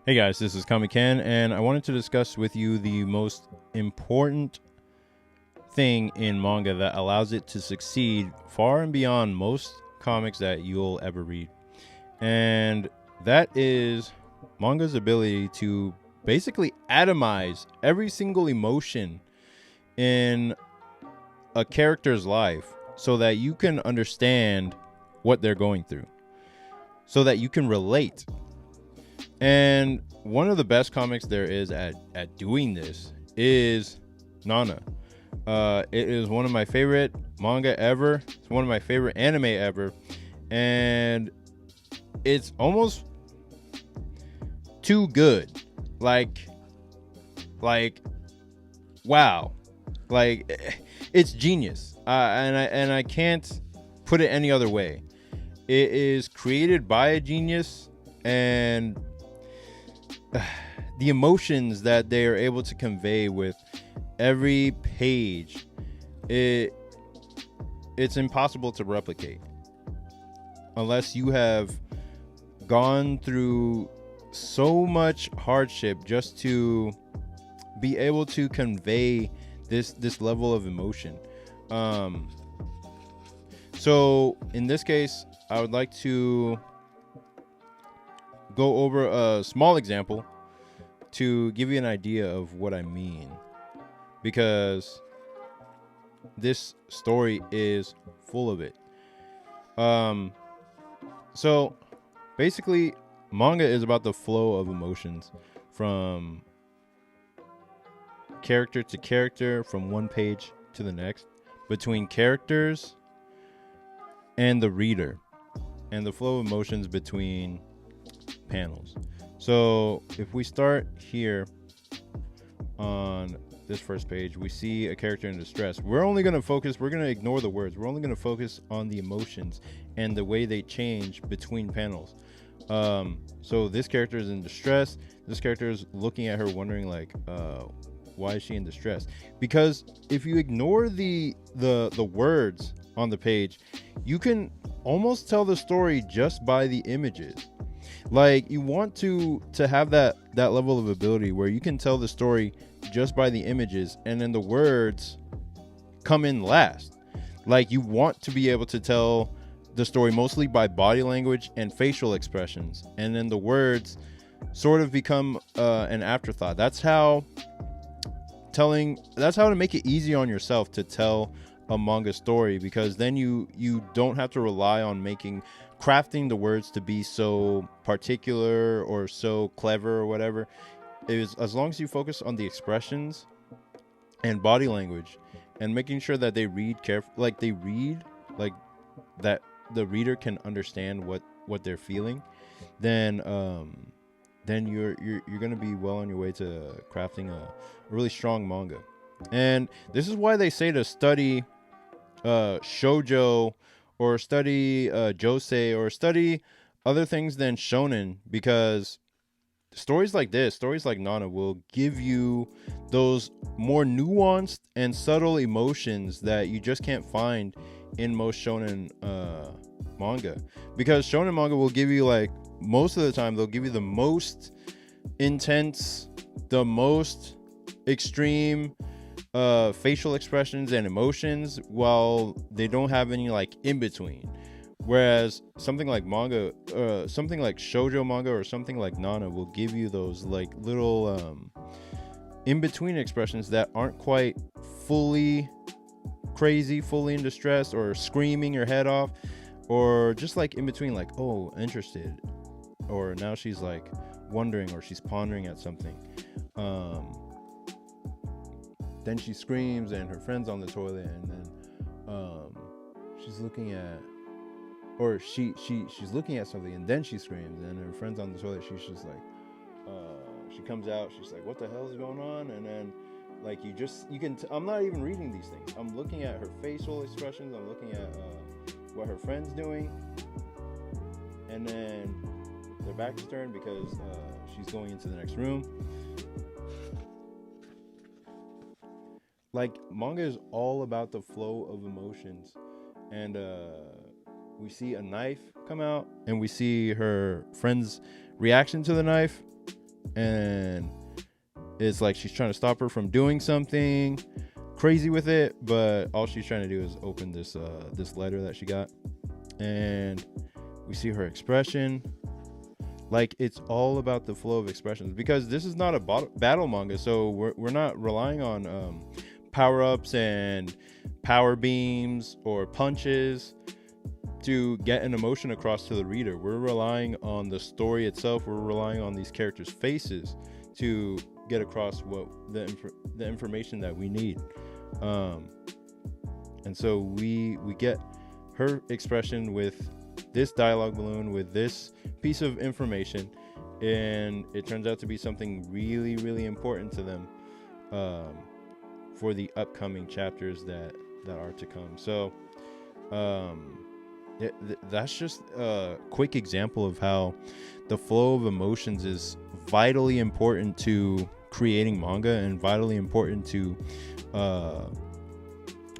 Hey guys, this is Kami Ken, and I wanted to discuss with you the most important thing in manga that allows it to succeed far and beyond most comics that you'll ever read. And that is manga's ability to basically atomize every single emotion in a character's life so that you can understand what they're going through, so that you can relate. And one of the best comics there is at doing this is Nana. It is one of my favorite manga ever. It's one of my favorite anime ever, and it's almost too good. Like, like, wow, like it's genius. And I can't put it any other way. It is created by a genius, and the emotions that they are able to convey with every page, it's impossible to replicate unless you have gone through so much hardship just to be able to convey this level of emotion. So in this case, I would like to go over a small example to give you an idea of what I mean, because this story is full of it. So basically, manga is about the flow of emotions from character to character, from one page to the next, between characters and the reader, and the flow of emotions between panels. So if we start here on this first page, we see a character in distress. We're going to ignore the words. We're only going to focus on the emotions and the way they change between panels. So this character is in distress. This character is looking at her wondering like, why is she in distress? Because if you ignore the words on the page, you can almost tell the story just by the images. Like, you want to have that level of ability where you can tell the story just by the images, and then the words come in last. Like, you want to be able to tell the story mostly by body language and facial expressions, and then the words sort of become an afterthought. That's how to make it easy on yourself to tell a manga story, because then you don't have to rely on crafting the words to be so particular or so clever or whatever. It is, as long as you focus on the expressions and body language and making sure that they read like that the reader can understand what they're feeling, then you're going to be well on your way to crafting a really strong manga. And this is why they say to study shoujo, or study josei, or study other things than shonen, because stories like Nana will give you those more nuanced and subtle emotions that you just can't find in most shonen manga. Because shonen manga will give you, like, most of the time they'll give you the most intense, the most extreme facial expressions and emotions, while they don't have any like in between. Whereas something like something like shoujo manga or something like Nana will give you those like little in between expressions that aren't quite fully crazy, fully in distress, or screaming your head off, or just like in between, like, oh, interested, or now she's like wondering, or she's pondering at something. Then she screams and her friend's on the toilet, and then she's looking at, or she's looking at something, and then she screams, and her friend's on the toilet. She's just like, she comes out, she's like, what the hell is going on? And then like I'm not even reading these things. I'm looking at her facial expressions. I'm looking at what her friend's doing, and then their back's turned because she's going into the next room. Like, manga is all about the flow of emotions, and we see a knife come out, and we see her friend's reaction to the knife, and it's like she's trying to stop her from doing something crazy with it, but all she's trying to do is open this letter that she got, and we see her expression. Like, it's all about the flow of expressions, because this is not a battle manga, so we're not relying on power-ups and power beams or punches to get an emotion across to the reader. We're relying on the story itself. We're relying on these characters' faces to get across what the information that we need. And so we get her expression with this dialogue balloon, with this piece of information, and it turns out to be something really, really important to them for the upcoming chapters that are to come. So that's just a quick example of how the flow of emotions is vitally important to creating manga, and vitally important to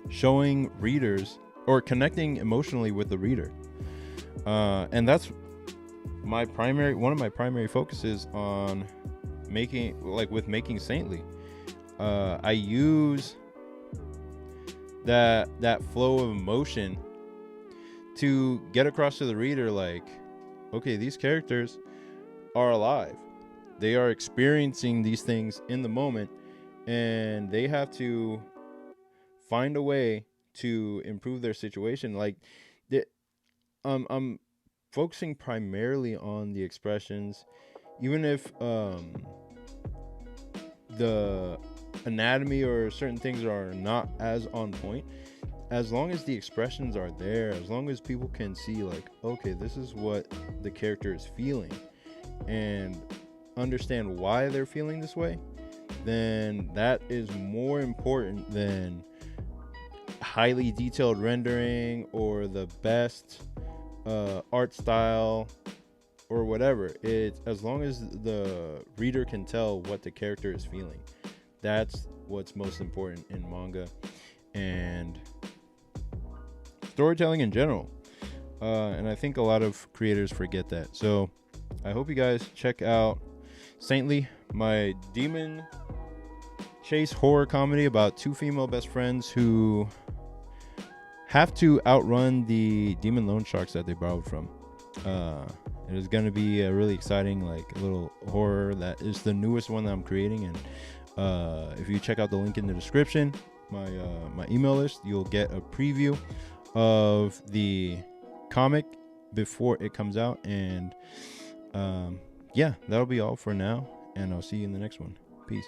showing readers or connecting emotionally with the reader. And that's one of my primary focuses on making Saintly. I use that flow of emotion to get across to the reader, like, okay, these characters are alive. They are experiencing these things in the moment, and they have to find a way to improve their situation. Like, I'm focusing primarily on the expressions, even if the anatomy or certain things are not as on point. As long as the expressions are there, as long as people can see, like, okay, this is what the character is feeling, and understand why they're feeling this way, then that is more important than highly detailed rendering or the best art style or whatever. It's as long as the reader can tell what the character is feeling. That's what's most important in manga and storytelling in general. And I think a lot of creators forget that. So I hope you guys check out Saintly, my demon chase horror comedy about two female best friends who have to outrun the demon loan sharks that they borrowed from. It is going to be a really exciting, like, little horror that is the newest one that I'm creating. And if you check out the link in the description, my email list, you'll get a preview of the comic before it comes out. And yeah, that'll be all for now, and I'll see you in the next one. Peace.